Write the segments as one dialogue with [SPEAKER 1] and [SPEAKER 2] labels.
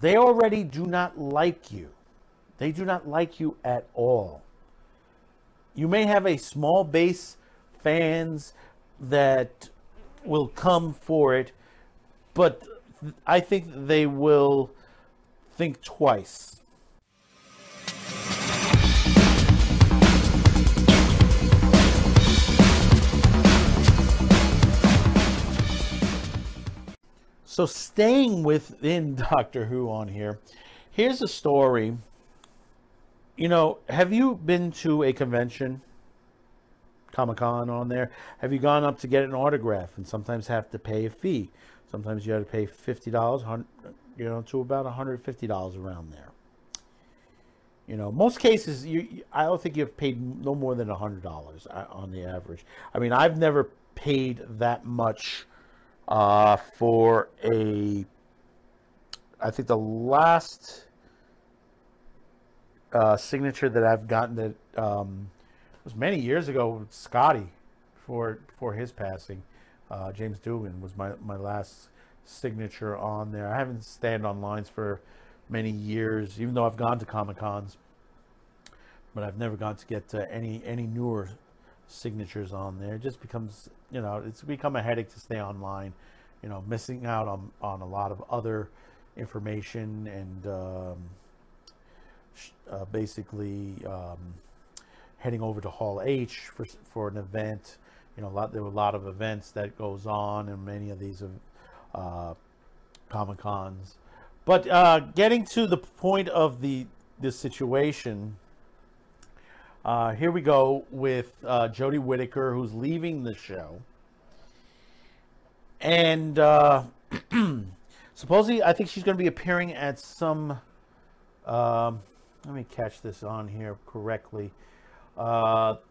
[SPEAKER 1] They already do not like you. They do not like you at all. You may have a small base fans that will come for it, but I think they will think twice. So staying within Doctor Who on here, here's a story. You know, have you been to a convention, Comic-Con on there? Have you gone up to get an autograph and sometimes have to pay a fee? Sometimes you have to pay $50, you know, to about $150 around there. You know, most cases, I don't think you've paid no more than $100 on the average. I mean, I've never paid that much for a, I think the last signature that I've gotten that was many years ago with Scotty for his passing. James Doogan was my last signature on there. I haven't stayed on lines for many years, even though I've gone to Comic-Cons, but I've never gone to get any newer signatures on there. It just becomes, you know, it's become a headache to stay online, you know, missing out on a lot of other information and basically heading over to Hall H for an event. You know, there were a lot of events that goes on in many of these Comic-Cons. But getting to the point of this situation, here we go with Jodie Whittaker, who's leaving the show. And supposedly, I think she's going to be appearing at some, let me catch this on here correctly, that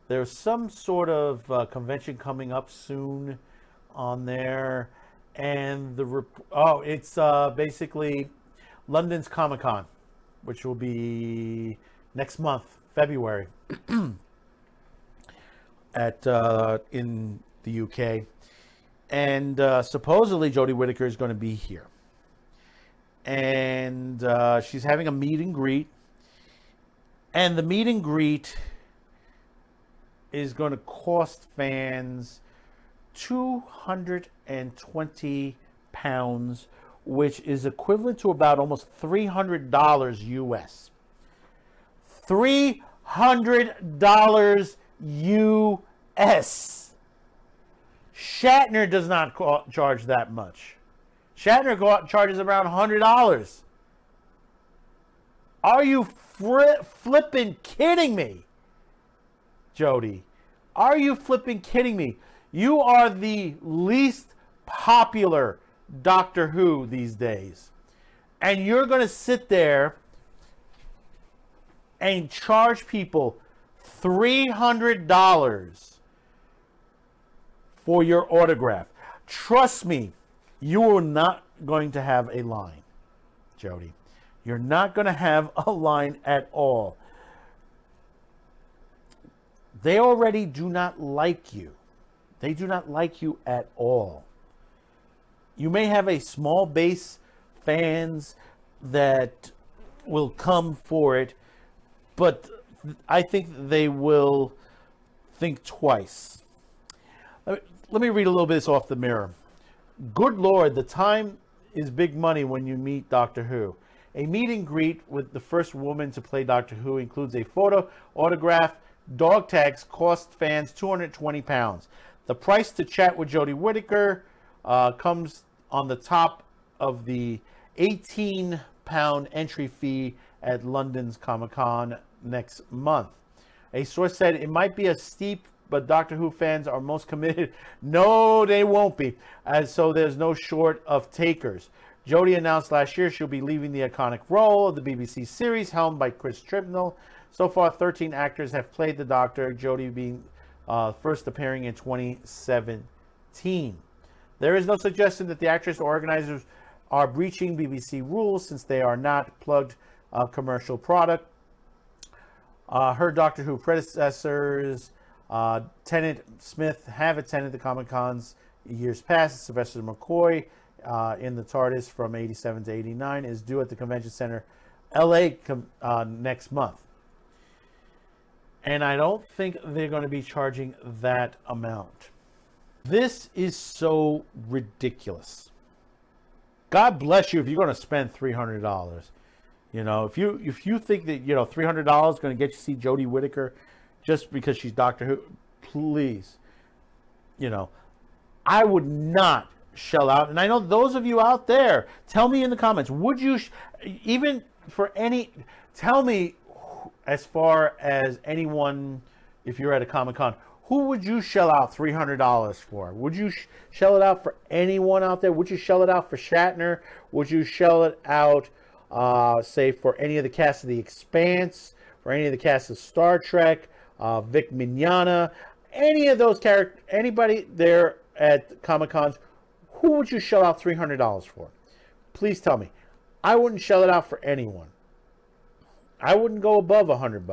[SPEAKER 1] there's some sort of convention coming up soon on there. And it's basically London's Comic-Con, which will be next month, February, in the UK. And supposedly Jodie Whittaker is going to be here. And she's having a meet and greet. And the meet and greet is going to cost fans £220, which is equivalent to about almost $300 US. $300 US. Shatner does not charge that much. Shatner charges around $100. Are you flipping kidding me, Jodie? Are you flipping kidding me? You are the least popular Doctor Who these days. And you're going to sit there and charge people $300 for your autograph. Trust me, you are not going to have a line, Jodie. You're not going to have a line at all. They already do not like you. They do not like you at all. You may have a small base fans that will come for it, but I think they will think twice. Let me read a little bit of this off the Mirror. Good Lord, the time is big money when you meet Doctor Who. A meet and greet with the first woman to play Doctor Who includes a photo, autograph, dog tags, cost fans £220. The price to chat with Jodie Whittaker comes on the top of the £18 entry fee at London's Comic-Con next month. A source said it might be a steep, but Doctor Who fans are most committed. No, they won't be, as so there's no short of takers. Jodie announced last year she'll be leaving the iconic role of the BBC series helmed by Chris Chibnall. So far, 13 actors have played the Doctor, Jodie being first appearing in 2017. There is no suggestion that the actress or organizers are breaching BBC rules since they are not plugged commercial product. Her Doctor Who predecessors, Tennant Smith, have attended the Comic-Cons years past. Sylvester McCoy in the TARDIS from 87 to 89 is due at the Convention Center, LA, next month. And I don't think they're going to be charging that amount. This is so ridiculous. God bless you if you're going to spend $300. You know, if you think that, you know, $300 is going to get you to see Jodie Whittaker just because she's Doctor Who, please. You know, I would not shell out. And I know those of you out there, tell me in the comments, would you, even for any, tell me as far as anyone, if you're at a Comic-Con, who would you shell out $300 for? Would you shell it out for anyone out there? Would you shell it out for Shatner? Would you shell it out, say, for any of the cast of The Expanse, for any of the cast of Star Trek, Vic Mignogna, any of those characters, anybody there at Comic-Cons, who would you shell out $300 for? Please tell me. I wouldn't shell it out for anyone. I wouldn't go above $100.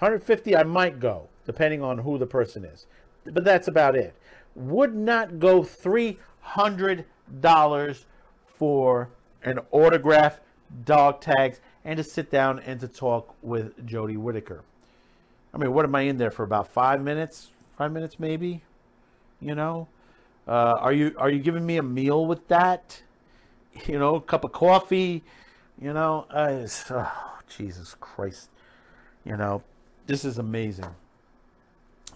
[SPEAKER 1] $150 I might go, depending on who the person is. But that's about it. Would not go $300 for an autograph, dog tags, and to sit down and to talk with Jodie Whittaker. I mean, what am I in there for? About 5 minutes? 5 minutes maybe? You know? Are you giving me a meal with that? You know, a cup of coffee? You know? Jesus Christ. You know, this is amazing.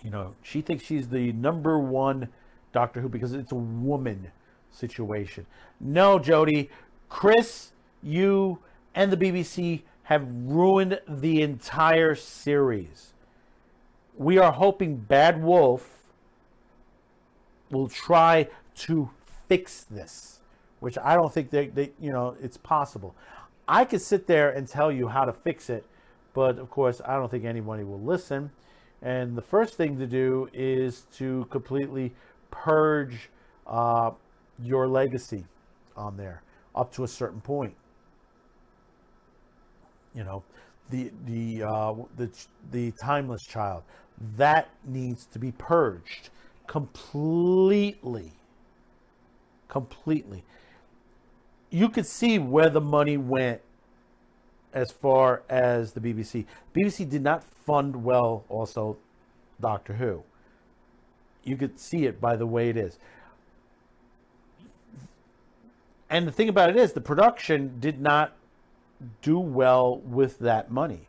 [SPEAKER 1] You know, she thinks she's the #1 Doctor Who because it's a woman situation. No, Jodie. Chris, you, and the BBC have ruined the entire series. We are hoping Bad Wolf will try to fix this, which I don't think they you know, it's possible. I could sit there and tell you how to fix it, but of course, I don't think anybody will listen. And the first thing to do is to completely purge your legacy on there up to a certain point. You know, the Timeless Child, that needs to be purged completely. Completely. You could see where the money went as far as the BBC. BBC did not fund well also Doctor Who. You could see it by the way it is. And the thing about it is the production did not do well with that money.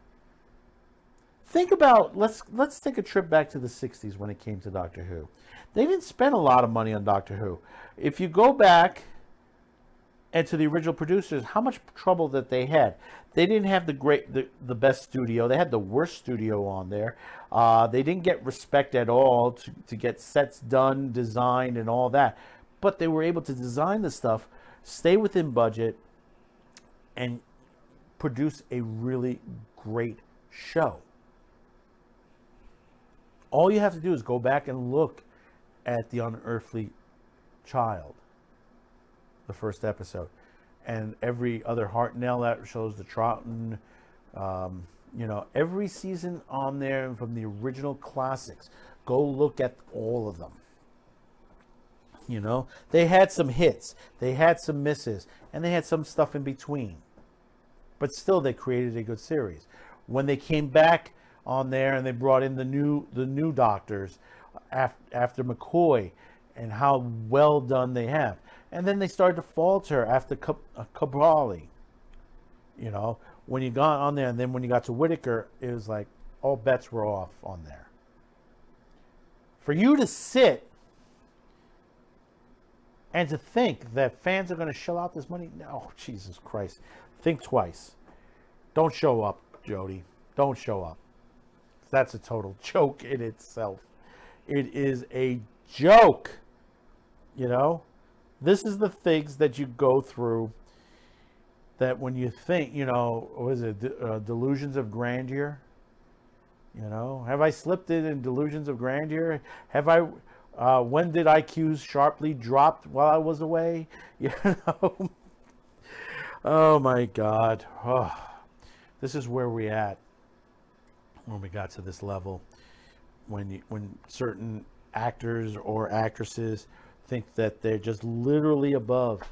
[SPEAKER 1] Think about, let's take a trip back to the 60s when it came to Doctor Who. They didn't spend a lot of money on Doctor Who. If you go back and to the original producers, how much trouble that they had. They didn't have the best studio. They had the worst studio on there. They didn't get respect at all to get sets done, designed, and all that. But they were able to design the stuff, stay within budget, and produce a really great show. All you have to do is go back and look at The Unearthly Child, the first episode, and every other Hartnell that shows the Troughton, you know, every season on there from the original classics. Go look at all of them. You know, they had some hits, they had some misses, and they had some stuff in between. But still, they created a good series. When they came back on there and they brought in the new doctors after McCoy, and how well done they have. And then they started to falter after Cabrali. You know, when you got on there, and then when you got to Whittaker, it was like all bets were off on there. For you to sit and to think that fans are going to shell out this money, no, Jesus Christ. Think twice. Don't show up, Jodie. Don't show up. That's a total joke in itself. It is a joke. You know, this is the things that you go through that when you think, you know, what is it, delusions of grandeur? You know, have I slipped in delusions of grandeur? Have I, when did IQs sharply dropped while I was away? You know, oh my God. Oh, this is where we're at when we got to this level. When certain actors or actresses think that they're just literally above